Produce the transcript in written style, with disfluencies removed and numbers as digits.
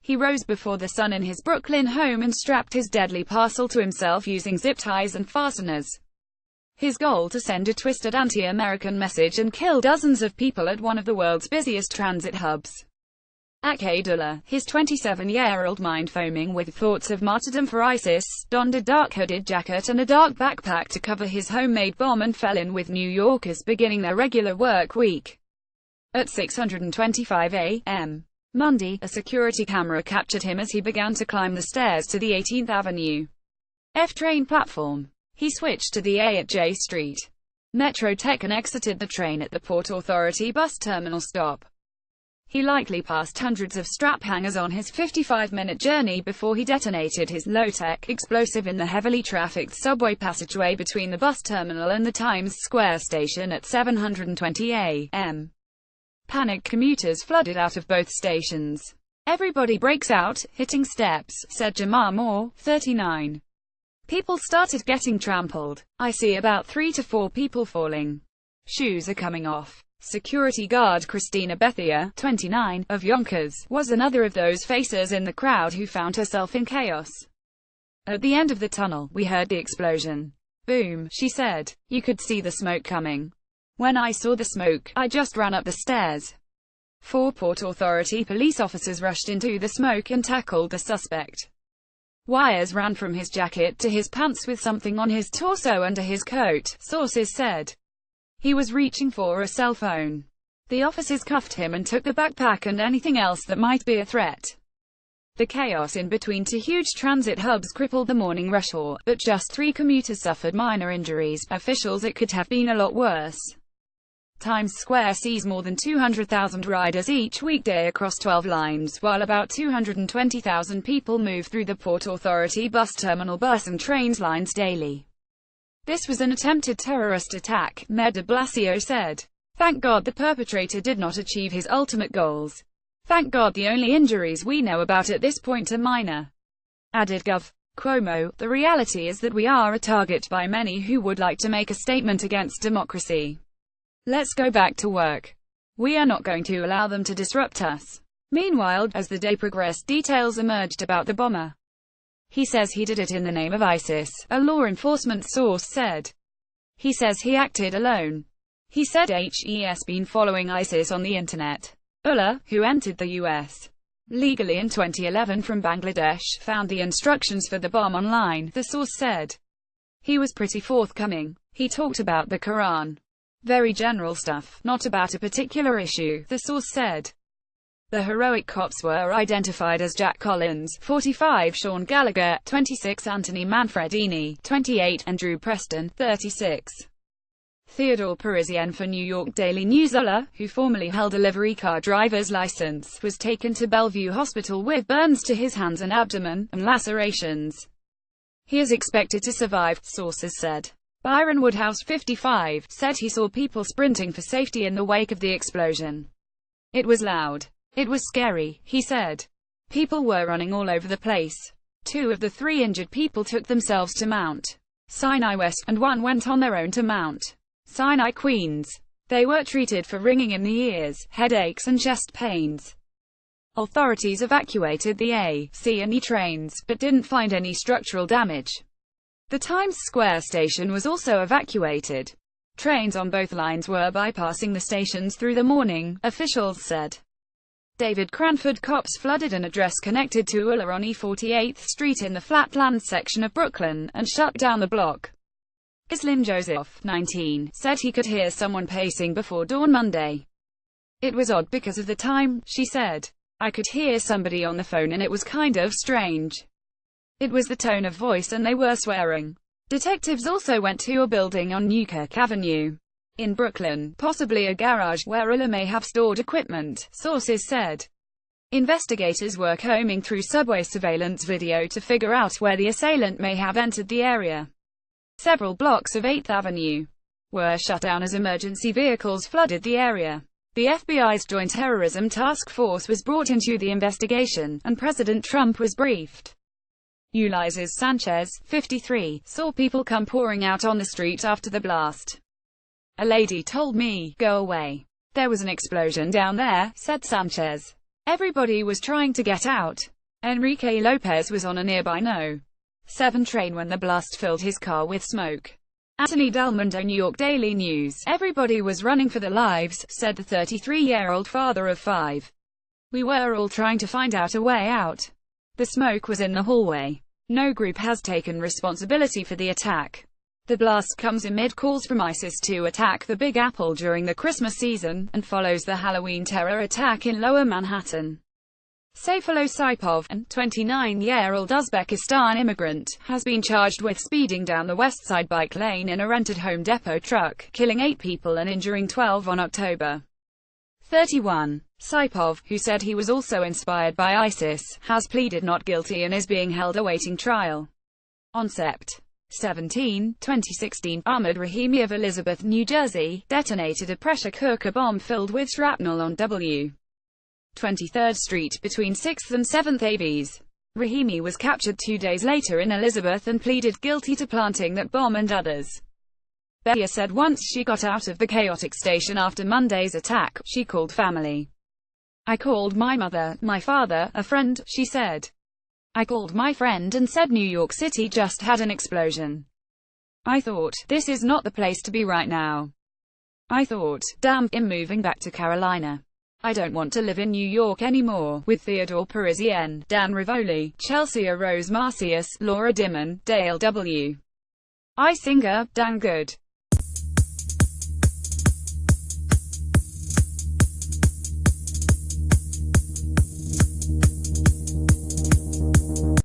He rose before the sun in his Brooklyn home and strapped his deadly parcel to himself using zip ties and fasteners. His goal: to send a twisted anti-American message and kill dozens of people at one of the world's busiest transit hubs. Aqaidullah, his 27-year-old mind foaming with thoughts of martyrdom for ISIS, donned a dark hooded jacket and a dark backpack to cover his homemade bomb and fell in with New Yorkers beginning their regular work week. At 6:25 a.m. Monday, a security camera captured him as he began to climb the stairs to the 18th Avenue F train platform. He switched to the A at J Street Metrotech and exited the train at the Port Authority bus terminal stop. He likely passed hundreds of strap hangers on his 55-minute journey before he detonated his low-tech explosive in the heavily trafficked subway passageway between the bus terminal and the Times Square station at 7:20 a.m. Panicked commuters flooded out of both stations. "Everybody breaks out, hitting steps," said Jamar Moore, 39. "People started getting trampled. I see about 3 to 4 people falling. Shoes are coming off." Security guard Christina Bethia, 29, of Yonkers, was another of those faces in the crowd who found herself in chaos. "At the end of the tunnel, we heard the explosion. Boom," she said. "You could see the smoke coming. When I saw the smoke, I just ran up the stairs." 4 Port Authority police officers rushed into the smoke and tackled the suspect. Wires ran from his jacket to his pants with something on his torso under his coat, sources said. He was reaching for a cell phone. The officers cuffed him and took the backpack and anything else that might be a threat. The chaos in between 2 huge transit hubs crippled the morning rush hour, but just 3 commuters suffered minor injuries. Officials: "It could have been a lot worse." Times Square sees more than 200,000 riders each weekday across 12 lines, while about 220,000 people move through the Port Authority bus terminal bus and trains lines daily. "This was an attempted terrorist attack," Mayor de Blasio said. "Thank God the perpetrator did not achieve his ultimate goals. Thank God the only injuries we know about at this point are minor." Added Gov. Cuomo, "The reality is that we are a target by many who would like to make a statement against democracy. Let's go back to work. We are not going to allow them to disrupt us." Meanwhile, as the day progressed, details emerged about the bomber. He says he did it in the name of ISIS, a law enforcement source said. He says he acted alone. He said he's been following ISIS on the internet. Ullah, who entered the U.S. legally in 2011 from Bangladesh, found the instructions for the bomb online, the source said. He was pretty forthcoming. He talked about the Quran. Very general stuff, not about a particular issue, the source said. The heroic cops were identified as Jack Collins, 45, Sean Gallagher, 26, Anthony Manfredini, 28, and Drew Preston, 36. Theodore Parisienne for New York Daily News. Ullah, who formerly held a livery car driver's license, was taken to Bellevue Hospital with burns to his hands and abdomen, and lacerations. He is expected to survive, sources said. Byron Woodhouse, 55, said he saw people sprinting for safety in the wake of the explosion. "It was loud. It was scary," he said. "People were running all over the place. 2 of the 3 injured people took themselves to Mount Sinai West, and 1 went on their own to Mount Sinai, Queens. They were treated for ringing in the ears, headaches and chest pains." Authorities evacuated the A, C and E trains, but didn't find any structural damage. The Times Square station was also evacuated. Trains on both lines were bypassing the stations through the morning, officials said. David Cranford cops flooded an address connected to Ullah on E48th Street in the Flatlands section of Brooklyn, and shut down the block. Ghislaine Joseph, 19, said he could hear someone pacing before dawn Monday. "It was odd because of the time," she said. "I could hear somebody on the phone and it was kind of strange. It was the tone of voice and they were swearing." Detectives also went to a building on Newkirk Avenue in Brooklyn, possibly a garage where Ullah may have stored equipment, sources said. Investigators were combing through subway surveillance video to figure out where the assailant may have entered the area. Several blocks of 8th Avenue were shut down as emergency vehicles flooded the area. The FBI's Joint Terrorism Task Force was brought into the investigation, and President Trump was briefed. Ulises Sanchez, 53, saw people come pouring out on the street after the blast. "A lady told me, 'Go away. There was an explosion down there,' said Sanchez. Everybody was trying to get out. Enrique Lopez was on a nearby No. 7 train when the blast filled his car with smoke. Anthony Delmundo, New York Daily News. Everybody was running for their lives, said the 33-year-old father of 5. We were all trying to find out a way out. The smoke was in the hallway. No group has taken responsibility for the attack. The blast comes amid calls from ISIS to attack the Big Apple during the Christmas season, and follows the Halloween terror attack in Lower Manhattan. Sayfullo Saipov, a 29-year-old Uzbekistan immigrant, has been charged with speeding down the West Side bike lane in a rented Home Depot truck, killing 8 people and injuring 12 on October 31. Saipov, who said he was also inspired by ISIS, has pleaded not guilty and is being held awaiting trial. On Sept. 17, 2016, Ahmad Rahimi of Elizabeth, New Jersey, detonated a pressure cooker bomb filled with shrapnel on W. 23rd Street, between 6th and 7th AVs. Rahimi was captured 2 days later in Elizabeth and pleaded guilty to planting that bomb and others. Beya said once she got out of the chaotic station after Monday's attack, she called family. I called my mother, my father, a friend, she said. I called my friend and said New York City just had an explosion. I thought, this is not the place to be right now. I thought, damn, I'm moving back to Carolina. I don't want to live in New York anymore. With Theodore Parisienne, Dan Rivoli, Chelsea Rose Marcius, Laura Dimon, Dale W. I. Singer, Dan Good.